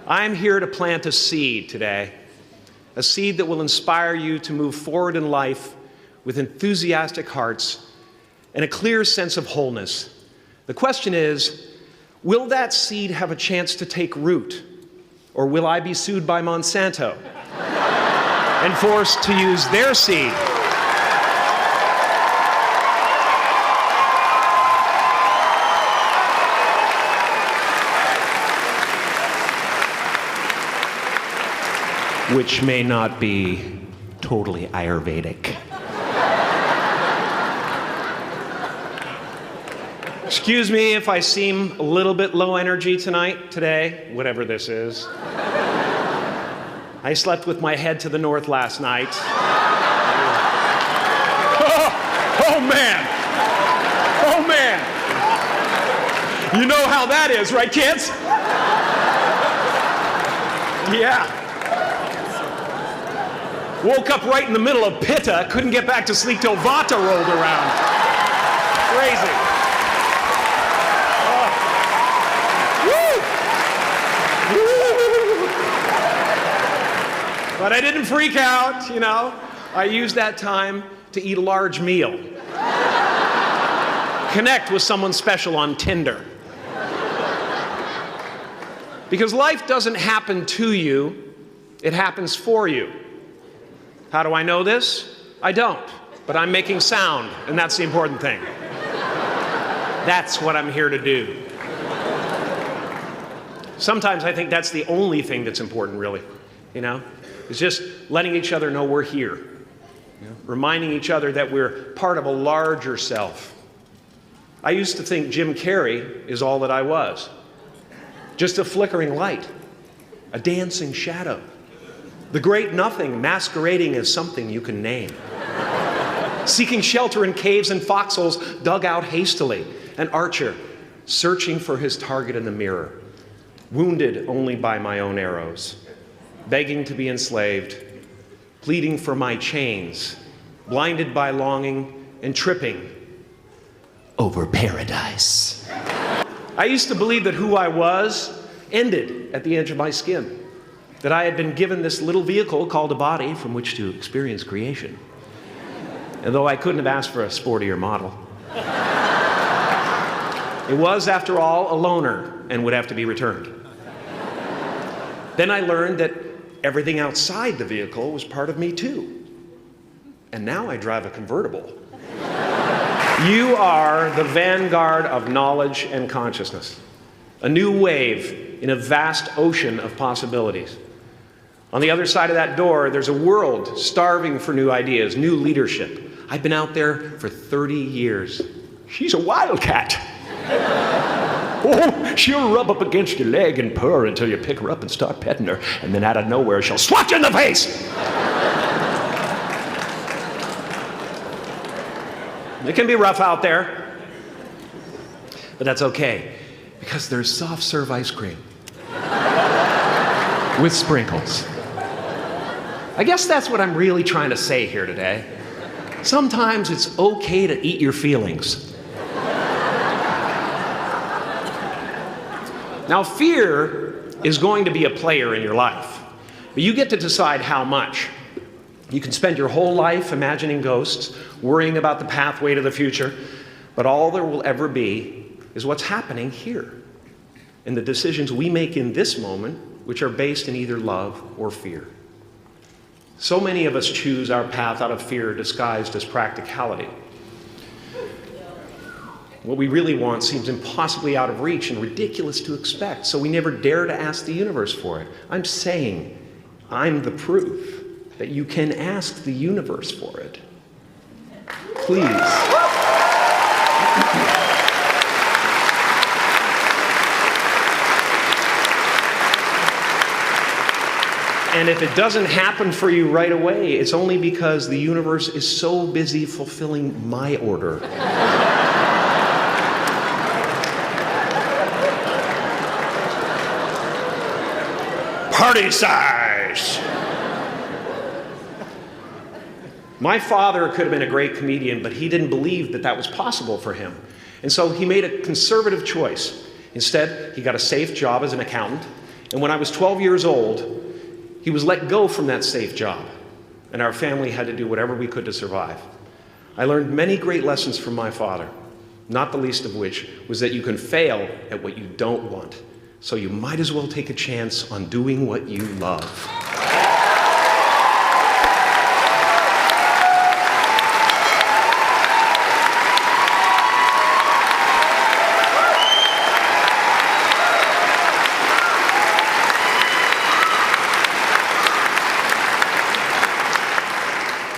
I'm here to plant a seed today, a seed that will inspire you to move forward in life with enthusiastic hearts and a clear sense of wholeness. The question is, will that seed have a chance to take root, or will I be sued by Monsanto and forced to use their seed? Which may not be totally Ayurvedic. Excuse me if I seem a little bit low energy today, whatever this is. I slept with my head to the north last night. Oh man! Oh man! You know how that is, right, kids? Yeah. Woke up right in the middle of Pitta, couldn't get back to sleep till Vata rolled around. Crazy. Oh. Woo. But I didn't freak out, you know. I used that time to eat a large meal. Connect with someone special on Tinder. Because life doesn't happen to you, it happens for you. How do I know this? I don't, but I'm making sound, and that's the important thing. That's what I'm here to do. Sometimes I think that's the only thing that's important, really, you know? It's just letting each other know we're here. You know? Reminding each other that we're part of a larger self. I used to think Jim Carrey is all that I was. Just a flickering light, a dancing shadow. The great nothing masquerading as something you can name. Seeking shelter in caves and foxholes dug out hastily. An archer searching for his target in the mirror. Wounded only by my own arrows. Begging to be enslaved. Pleading for my chains. Blinded by longing and tripping over paradise. I used to believe that who I was ended at the edge of my skin. That I had been given this little vehicle called a body from which to experience creation. And though I couldn't have asked for a sportier model. It was, after all, a loaner and would have to be returned. Then I learned that everything outside the vehicle was part of me too. And now I drive a convertible. You are the vanguard of knowledge and consciousness. A new wave in a vast ocean of possibilities. On the other side of that door, there's a world starving for new ideas, new leadership. I've been out there for 30 years. She's a wildcat. Oh, she'll rub up against your leg and purr until you pick her up and start petting her, and then out of nowhere, she'll swat you in the face. It can be rough out there, but that's okay, because there's soft serve ice cream with sprinkles. I guess that's what I'm really trying to say here today. Sometimes it's okay to eat your feelings. Now, fear is going to be a player in your life, but you get to decide how much. You can spend your whole life imagining ghosts, worrying about the pathway to the future, but all there will ever be is what's happening here, and the decisions we make in this moment, which are based in either love or fear. So many of us choose our path out of fear disguised as practicality. What we really want seems impossibly out of reach and ridiculous to expect, so we never dare to ask the universe for it. I'm saying I'm the proof that you can ask the universe for it. Please. And if it doesn't happen for you right away, it's only because the universe is so busy fulfilling my order. Party size! My father could have been a great comedian, but he didn't believe that that was possible for him. And so he made a conservative choice. Instead, he got a safe job as an accountant, And when I was 12 years old, he was let go from that safe job, and our family had to do whatever we could to survive. I learned many great lessons from my father, not the least of which was that you can fail at what you don't want, so you might as well take a chance on doing what you love.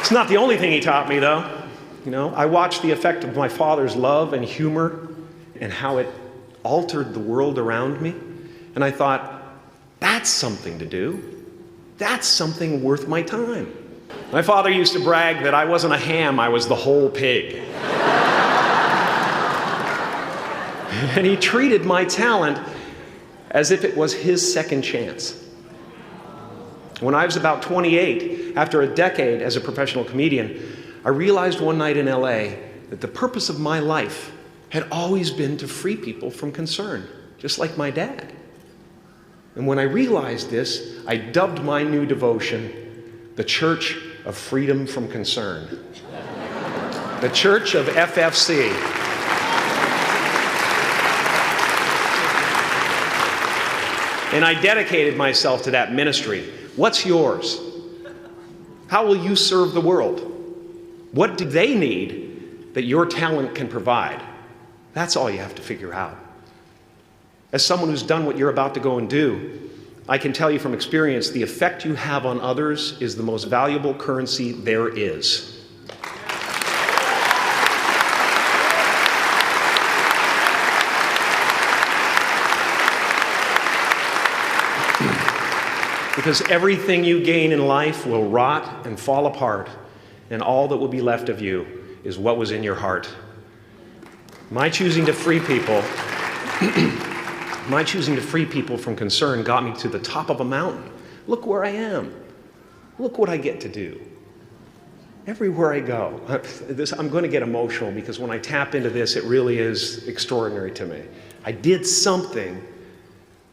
It's not the only thing he taught me, though. I watched the effect of my father's love and humor and how it altered the world around me. And I thought, that's something to do. That's something worth my time. My father used to brag that I wasn't a ham, I was the whole pig. And he treated my talent as if it was his second chance. When I was about 28, after a decade as a professional comedian, I realized one night in LA that the purpose of my life had always been to free people from concern, just like my dad. And when I realized this, I dubbed my new devotion the Church of Freedom from Concern. The Church of FFC. And I dedicated myself to that ministry. What's yours? How will you serve the world? What do they need that your talent can provide? That's all you have to figure out. As someone who's done what you're about to go and do, I can tell you from experience, the effect you have on others is the most valuable currency there is. Because everything you gain in life will rot and fall apart, and all that will be left of you is what was in your heart. My choosing to free people from concern got me to the top of a mountain. Look where I am. Look what I get to do. Everywhere I go. I'm going to get emotional because when I tap into this, it really is extraordinary to me. I did something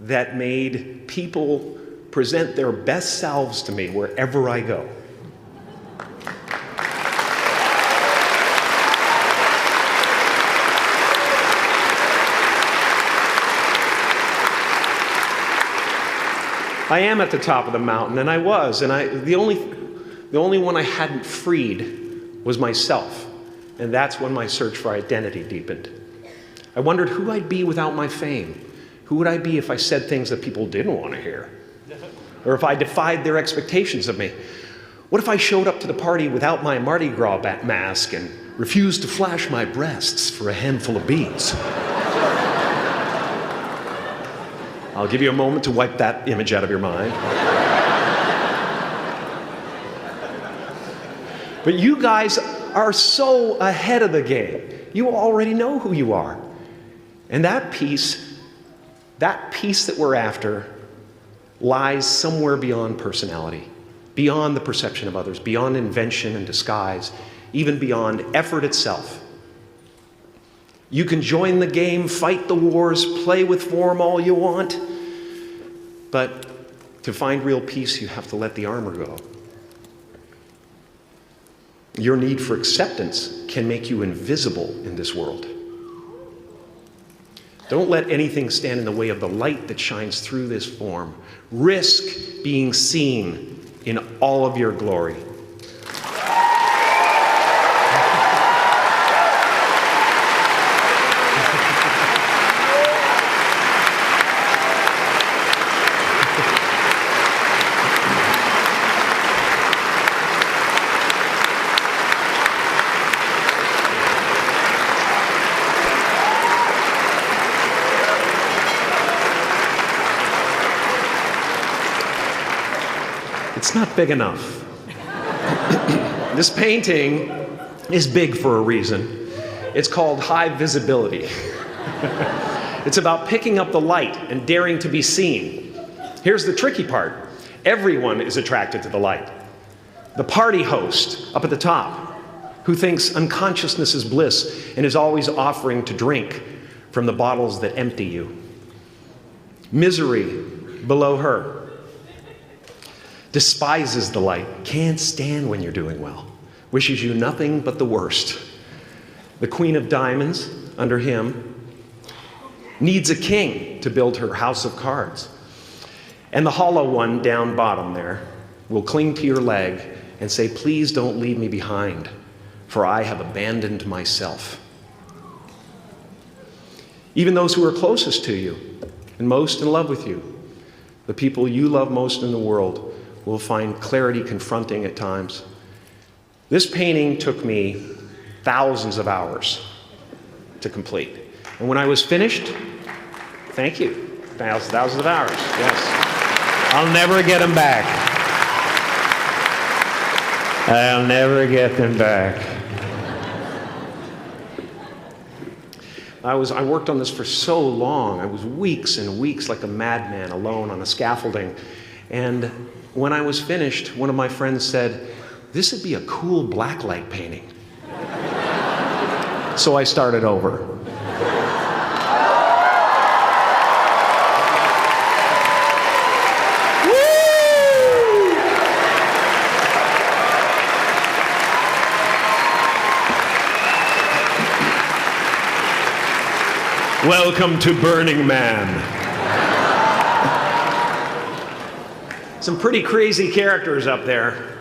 that made people present their best selves to me wherever I go. I am at the top of the mountain, and I was, and the only one I hadn't freed was myself, and that's when my search for identity deepened. I wondered who I'd be without my fame. Who would I be if I said things that people didn't want to hear? Or if I defied their expectations of me? What if I showed up to the party without my Mardi Gras mask and refused to flash my breasts for a handful of beads? I'll give you a moment to wipe that image out of your mind. But you guys are so ahead of the game. You already know who you are. And that peace that we're after lies somewhere beyond personality, beyond the perception of others, beyond invention and disguise, even beyond effort itself. You can join the game, fight the wars, play with form all you want, but to find real peace, you have to let the armor go. Your need for acceptance can make you invisible in this world. Don't let anything stand in the way of the light that shines through this form. Risk being seen in all of your glory. It's not big enough. This painting is big for a reason. It's called high visibility. It's about picking up the light and daring to be seen. Here's the tricky part. Everyone is attracted to the light. The party host up at the top, who thinks unconsciousness is bliss and is always offering to drink from the bottles that empty you. Misery, below her. Despises the light, can't stand when you're doing well, wishes you nothing but the worst. The Queen of Diamonds, under him, needs a king to build her house of cards. And the hollow one down bottom there will cling to your leg and say, please don't leave me behind, for I have abandoned myself. Even those who are closest to you and most in love with you, the people you love most in the world, will find clarity confronting at times. This painting took me thousands of hours to complete. And when I was finished, thank you, thousands of hours, yes. I'll never get them back. I'll never get them back. I worked on this for so long. I was weeks and weeks like a madman alone on a scaffolding. And when I was finished, one of my friends said, this would be a cool blacklight painting. So I started over. Welcome to Burning Man. Some pretty crazy characters up there,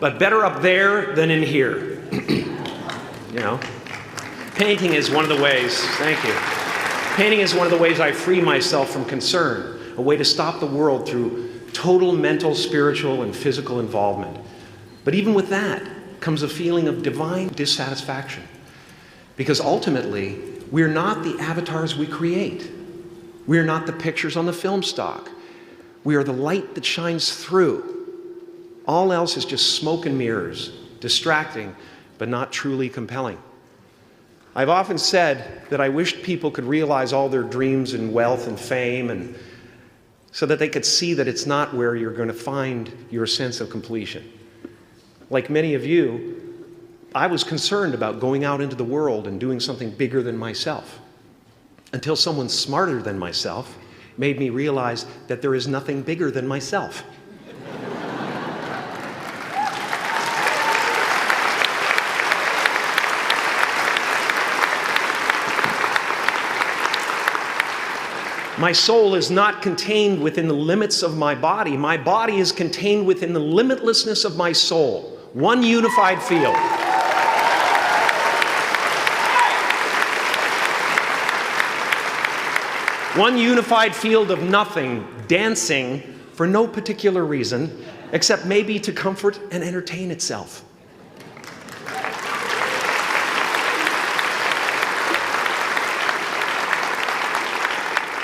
but better up there than in here. You know, painting is one of the ways, thank you. Painting is one of the ways I free myself from concern, a way to stop the world through total mental, spiritual, and physical involvement. But even with that comes a feeling of divine dissatisfaction, because ultimately, we're not the avatars we create. We are not the pictures on the film stock. We are the light that shines through. All else is just smoke and mirrors, distracting, but not truly compelling. I've often said that I wished people could realize all their dreams and wealth and fame, and so that they could see that it's not where you're going to find your sense of completion. Like many of you, I was concerned about going out into the world and doing something bigger than myself, until someone smarter than myself made me realize that there is nothing bigger than myself. My soul is not contained within the limits of my body. My body is contained within the limitlessness of my soul, one unified field. One unified field of nothing, dancing for no particular reason, except maybe to comfort and entertain itself.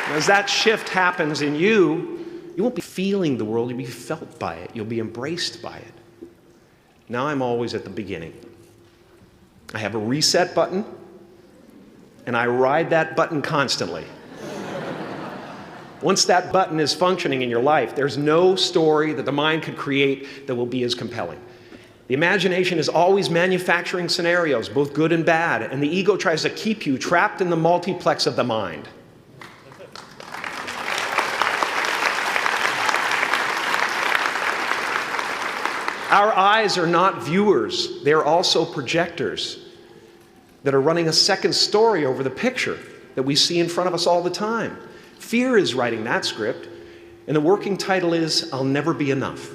As that shift happens in you, you won't be feeling the world, you'll be felt by it, you'll be embraced by it. Now I'm always at the beginning. I have a reset button, and I ride that button constantly. Once that button is functioning in your life, there's no story that the mind could create that will be as compelling. The imagination is always manufacturing scenarios, both good and bad, and the ego tries to keep you trapped in the multiplex of the mind. Our eyes are not viewers, they're also projectors that are running a second story over the picture that we see in front of us all the time. Fear is writing that script, and the working title is, I'll Never Be Enough.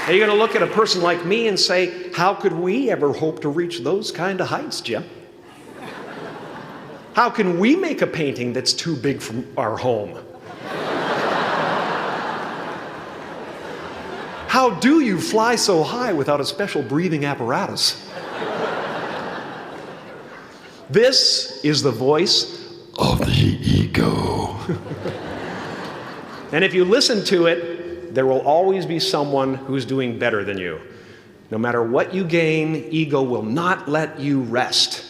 Now you're going to look at a person like me and say, how could we ever hope to reach those kind of heights, Jim? How can we make a painting that's too big for our home? How do you fly so high without a special breathing apparatus? This is the voice of the ego. And if you listen to it, there will always be someone who's doing better than you. No matter what you gain, ego will not let you rest.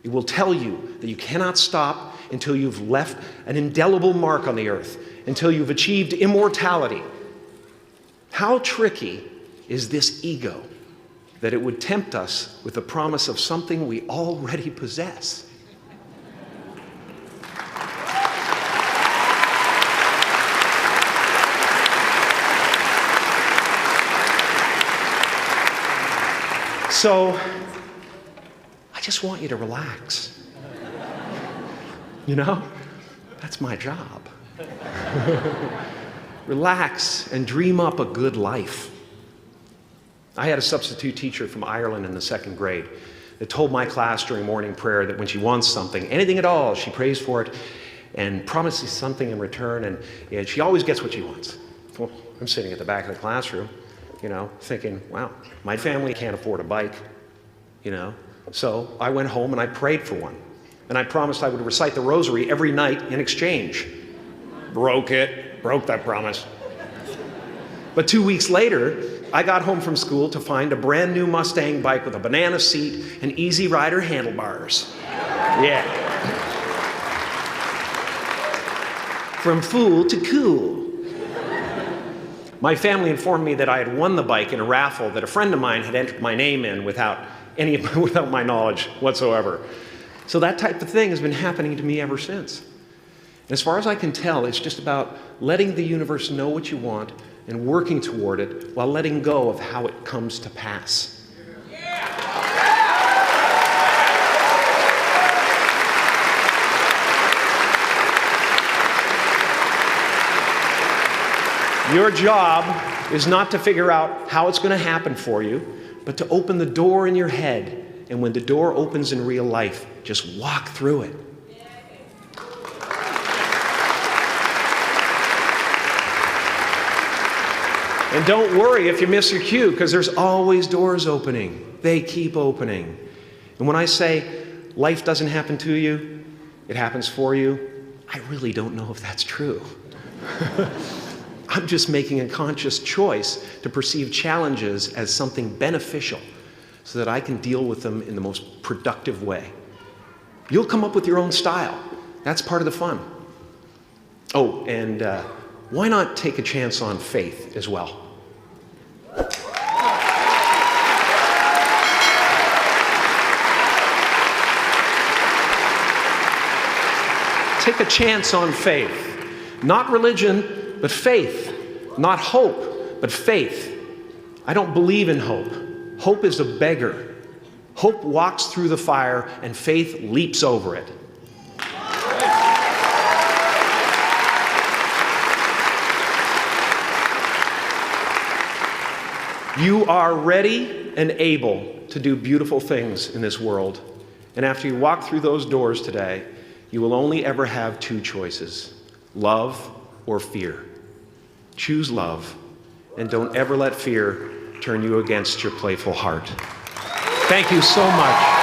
It will tell you that you cannot stop until you've left an indelible mark on the earth, until you've achieved immortality. How tricky is this ego that it would tempt us with the promise of something we already possess? So, I just want you to relax. You know? That's my job. Relax and dream up a good life. I had a substitute teacher from Ireland in the 2nd grade that told my class during morning prayer that when she wants something, anything at all, she prays for it and promises something in return, and she always gets what she wants. Well, I'm sitting at the back of the classroom, thinking, wow, my family can't afford a bike, So I went home and I prayed for one. And I promised I would recite the rosary every night in exchange. Broke that promise. But 2 weeks later, I got home from school to find a brand new Mustang bike with a banana seat and Easy Rider handlebars. Yeah. From fool to cool. My family informed me that I had won the bike in a raffle that a friend of mine had entered my name in without my knowledge whatsoever. So that type of thing has been happening to me ever since. And as far as I can tell, it's just about letting the universe know what you want and working toward it while letting go of how it comes to pass. Your job is not to figure out how it's going to happen for you, but to open the door in your head. And when the door opens in real life, just walk through it. And don't worry if you miss your cue, because there's always doors opening. They keep opening. And when I say life doesn't happen to you, it happens for you, I really don't know if that's true. I'm just making a conscious choice to perceive challenges as something beneficial so that I can deal with them in the most productive way. You'll come up with your own style. That's part of the fun. Oh, and why not take a chance on faith as well? Take a chance on faith. Not religion, but faith. Not hope, but faith. I don't believe in hope. Hope is a beggar. Hope walks through the fire, and faith leaps over it. You are ready and able to do beautiful things in this world. And after you walk through those doors today, you will only ever have 2 choices: love or fear. Choose love, and don't ever let fear turn you against your playful heart. Thank you so much.